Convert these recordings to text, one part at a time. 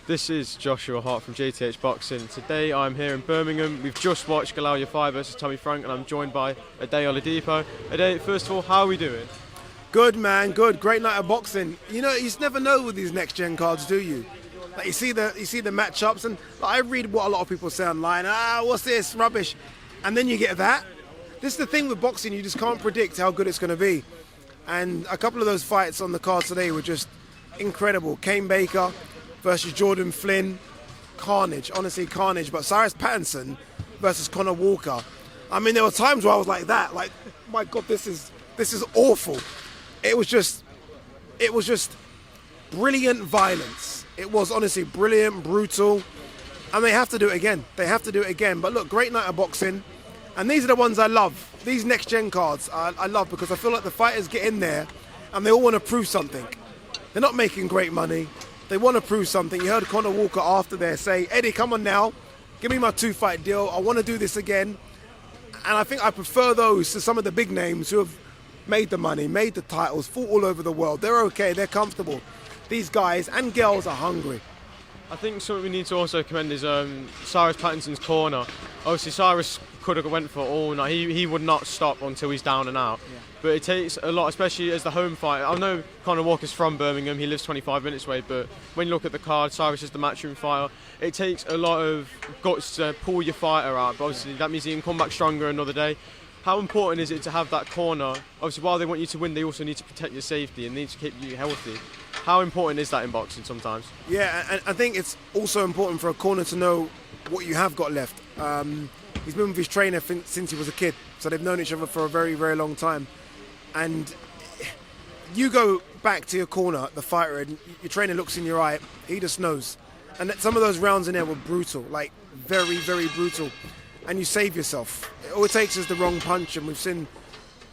This is Joshua Hart from JTH Boxing. Today I'm here in Birmingham. We've just watched Yafai versus Tommy Frank, and I'm joined by Ade Oladipo. Ade, first of all, how are we doing? Good, man, good. Great night of boxing. You know, you just never know with these next-gen cards, do you? Like, you see the matchups, and like, I read what a lot of people say online. What's this? Rubbish. And then you get that. This is the thing with boxing, you just can't predict how good it's going to be. And a couple of those fights on the card today were just incredible. Kane Baker versus Jordan Flynn, carnage, honestly carnage. But Cyrus Pattinson versus Conor Walker, I mean, there were times where I was like that, like, my God, this is awful. It was just brilliant violence. It was honestly brilliant, brutal, and they have to do it again. They have to do it again. But look, great night of boxing, and these are the ones I love. These next gen cards I love because I feel like the fighters get in there and they all want to prove something. They're not making great money. They want to prove something. You heard Conor Walker after there say, Eddie, come on now, give me my 2-fight deal. I want to do this again. And I think I prefer those to some of the big names who have made the money, made the titles, fought all over the world. They're okay, they're comfortable. These guys and girls are hungry. I think something we need to also commend is Cyrus Pattinson's corner. Obviously, Cyrus could have went for it all night. He would not stop until he's down and out. Yeah. But it takes a lot, especially as the home fighter. I know Conor Walker's from Birmingham. He lives 25 minutes away. But when you look at the card, Cyrus is the matchroom fighter. It takes a lot of guts to pull your fighter out. But obviously, that means he can come back stronger another day. How important is it to have that corner? Obviously, while they want you to win, they also need to protect your safety and need to keep you healthy. How important is that in boxing sometimes? Yeah, and I think it's also important for a corner to know what you have got left. He's been with his trainer since he was a kid, so they've known each other for a very, very long time. And you go back to your corner, the fighter, and your trainer looks in your eye, he just knows. And some of those rounds in there were brutal, like very, very brutal. And you save yourself. All it takes is the wrong punch, and we've seen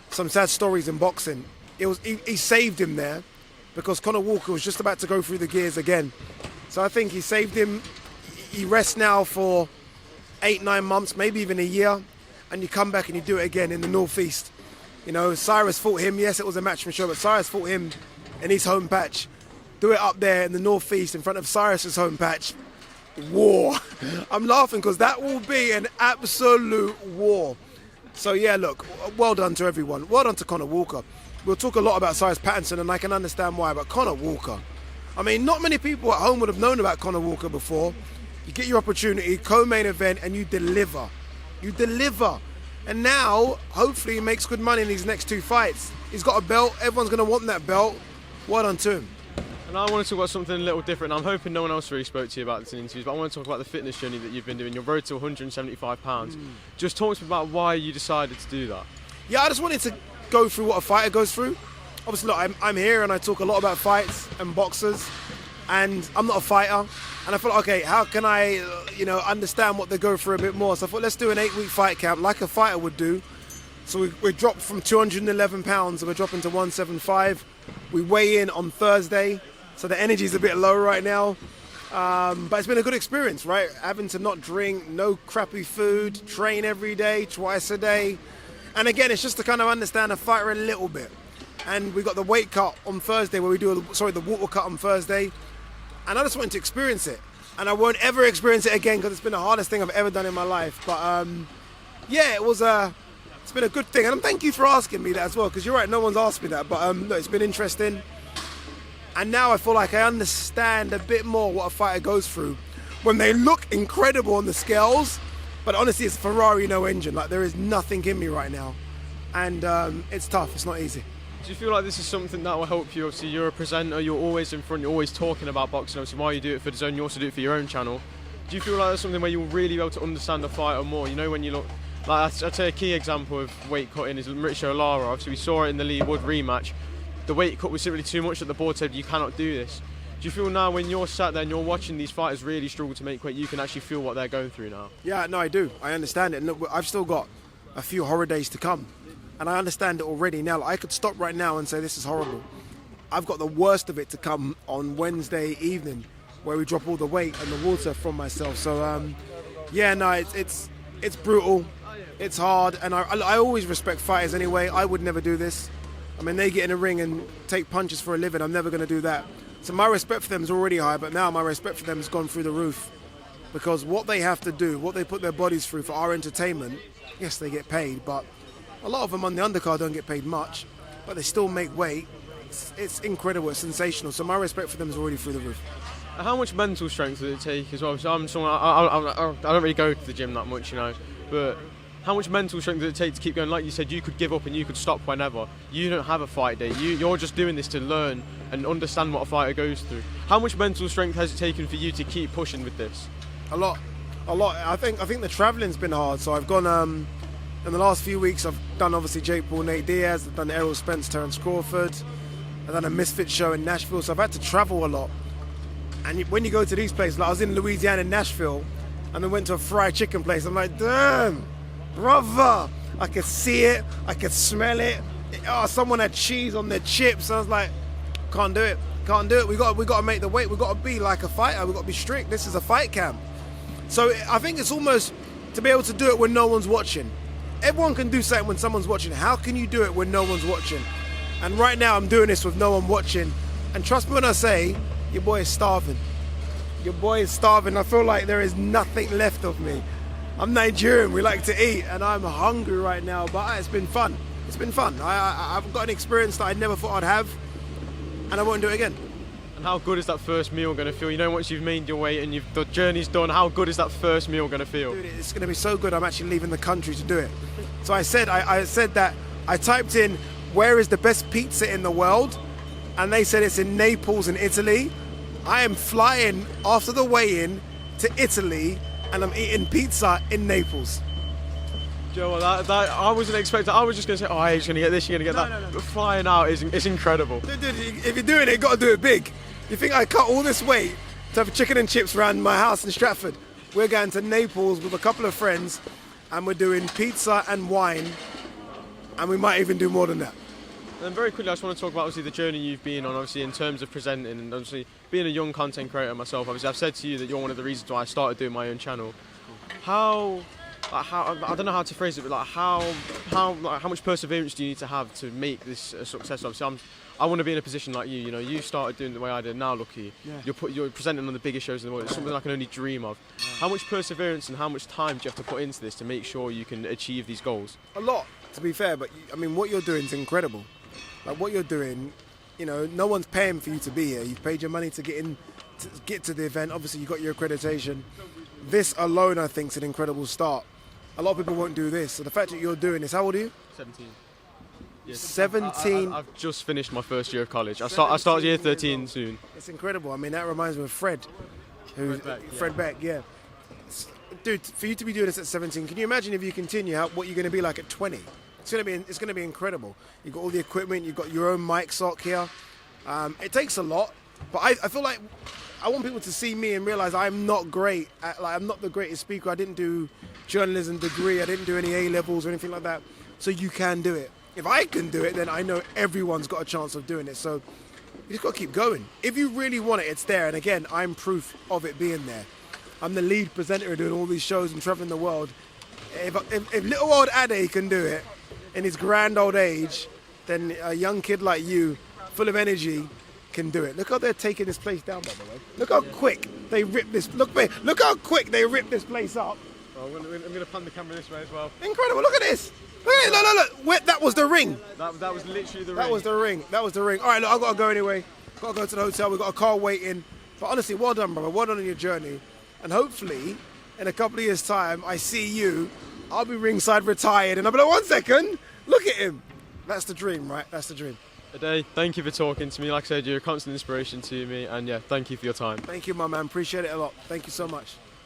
some sad stories in boxing. He saved him there because Conor Walker was just about to go through the gears again. So I think he saved him. He rests now for 8-9 months, maybe even a year, and you come back and you do it again in the Northeast. You know, Cyrus fought him. Yes, it was a match for sure, but Cyrus fought him in his home patch. Do it up there in the Northeast in front of Cyrus's home patch. War. I'm laughing because that will be an absolute war. So yeah, look, well done to everyone. Well done to Conor Walker. We'll talk a lot about Cyrus Pattinson, and I can understand why, but Conor Walker, I mean, not many people at home would have known about Conor Walker before. You get your opportunity, co-main event, and you deliver. You deliver. And now, hopefully, he makes good money in these next 2 fights. He's got a belt. Everyone's going to want that belt. Well done to him. And I want to talk about something a little different. I'm hoping no one else really spoke to you about this in interviews, but I want to talk about the fitness journey that you've been doing. Your road to 175 pounds. Just talk to me about why you decided to do that. Yeah, I just wanted to go through what a fighter goes through. Obviously, look, I'm here and I talk a lot about fights and boxers, and I'm not a fighter. And I thought, okay, how can I, understand what they go through a bit more? So I thought, let's do an 8-week fight camp like a fighter would do. So we dropped from 211 pounds and we're dropping to 175. We weigh in on Thursday. So the energy's a bit low right now, but it's been a good experience, right? Having to not drink, no crappy food, train every day, twice a day. And again, it's just to kind of understand a fighter a little bit. And we got the weight cut on Thursday where we do, the water cut on Thursday. And I just wanted to experience it. And I won't ever experience it again because it's been the hardest thing I've ever done in my life. But yeah, it's been a good thing. And thank you for asking me that as well, because you're right, no one's asked me that. But no, it's been interesting. And now I feel like I understand a bit more what a fighter goes through when they look incredible on the scales, but honestly, it's Ferrari, no engine. Like, there is nothing in me right now. And it's tough, it's not easy. Do you feel like this is something that will help you? Obviously, you're a presenter, you're always in front, you're always talking about boxing. Obviously, while you do it for DAZN, you also do it for your own channel. Do you feel like that's something where you'll really be able to understand the fighter more? You know, when you look, like, I'd say a key example of weight cutting is Mauricio Lara. Obviously, we saw it in the Lee Wood rematch. The weight cut was simply too much that the board said you cannot do this. Do you feel now when you're sat there and you're watching these fighters really struggle to make weight, you can actually feel what they're going through now? Yeah, no, I do. I understand it. And look, I've still got a few horror days to come. And I understand it already now. Like, I could stop right now and say this is horrible. I've got the worst of it to come on Wednesday evening where we drop all the weight and the water from myself. So, yeah, no, it's brutal. It's hard. And I always respect fighters anyway. I would never do this. I mean, they get in a ring and take punches for a living. I'm never going to do that. So my respect for them is already high, but now my respect for them has gone through the roof. Because what they have to do, what they put their bodies through for our entertainment, yes, they get paid, but a lot of them on the undercard don't get paid much, but they still make weight. It's incredible, it's sensational. So my respect for them is already through the roof. How much mental strength does it take as well? So I'm someone, I don't really go to the gym that much, but how much mental strength does it take to keep going? Like you said, you could give up and you could stop whenever. You don't have a fight day. You're just doing this to learn and understand what a fighter goes through. How much mental strength has it taken for you to keep pushing with this? A lot. I think the travelling's been hard. So I've gone in the last few weeks. I've done obviously Jake Paul, Nate Diaz. I've done Errol Spence, Terence Crawford. I've done a Misfit show in Nashville. So I've had to travel a lot. And when you go to these places, like I was in Louisiana and Nashville, and then went to a fried chicken place. I'm like, damn, brother! I could see it. I could smell it. Oh, someone had cheese on their chips. I was like, can't do it. Can't do it. We got to make the weight. We got to be like a fighter. We got to be strict. This is a fight camp. So I think it's almost to be able to do it when no one's watching. Everyone can do something when someone's watching. How can you do it when no one's watching? And right now I'm doing this with no one watching. And trust me when I say, your boy is starving. Your boy is starving. I feel like there is nothing left of me. I'm Nigerian. We like to eat, and I'm hungry right now. But it's been fun. It's been fun. I've got an experience that I never thought I'd have, and I won't do it again. And how good is that first meal going to feel? Once you've made your weight and the journey's done, how good is that first meal going to feel? Dude, it's going to be so good. I'm actually leaving the country to do it. So I said that I typed in where is the best pizza in the world, and they said it's in Naples in Italy. I am flying after the weigh-in to Italy, and I'm eating pizza in Naples. Joe, that I wasn't expecting. I was just going to say, oh, you're going to get this, you're going to get that. No. But flying out is incredible. Dude, if you're doing it, you got to do it big. You think I cut all this weight to have chicken and chips around my house in Stratford? We're going to Naples with a couple of friends, and we're doing pizza and wine, and we might even do more than that. And then very quickly, I just want to talk about obviously the journey you've been on, obviously in terms of presenting, and obviously being a young content creator myself. Obviously, I've said to you that you're one of the reasons why I started doing my own channel. How I don't know how to phrase it, but how much perseverance do you need to have to make this a success? Obviously, I want to be in a position like you. You started doing it the way I did. Now, look at you. Yeah. You're presenting on the biggest shows in the world. It's something I can only dream of. Yeah. How much perseverance and how much time do you have to put into this to make sure you can achieve these goals? A lot, to be fair. But I mean, what you're doing is incredible. Like what you're doing, no one's paying for you to be here. You've paid your money to get to the event. Obviously, you got your accreditation. This alone, I think, is an incredible start. A lot of people won't do this. So the fact that you're doing this, how old are you? 17. Yes. 17. I've just finished my first year of college. I start year 13 soon. It's incredible. I mean, that reminds me of Fred. Fred Beck, yeah. Dude, for you to be doing this at 17, can you imagine if you continue what you're going to be like at 20? It's going to be incredible. You've got all the equipment. You've got your own mic sock here. It takes a lot, but I feel like I want people to see me and realize I'm not great. I'm not the greatest speaker. I didn't do journalism degree. I didn't do any A levels or anything like that. So you can do it. If I can do it, then I know everyone's got a chance of doing it. So you just got to keep going. If you really want it, it's there. And again, I'm proof of it being there. I'm the lead presenter doing all these shows and traveling the world. If little old Ade can do it in his grand old age, then a young kid like you, full of energy, can do it. Look how they're taking this place down, by the way. Look how quick they rip this. Look how quick they rip this place up. Well, I'm going to pan the camera this way as well. Incredible! Look at this. Look. That was the ring. That was literally the ring. That was the ring. All right, look, I've got to go anyway. Got to go to the hotel. We've got a car waiting. But honestly, well done, brother. Well done on your journey. And hopefully, in a couple of years' time, I see you. I'll be ringside retired, and I'll be like, 1 second. Look at him. That's the dream, right? That's the dream. Ade, thank you for talking to me. Like I said, you're a constant inspiration to me, and yeah, thank you for your time. Thank you, my man. Appreciate it a lot. Thank you so much.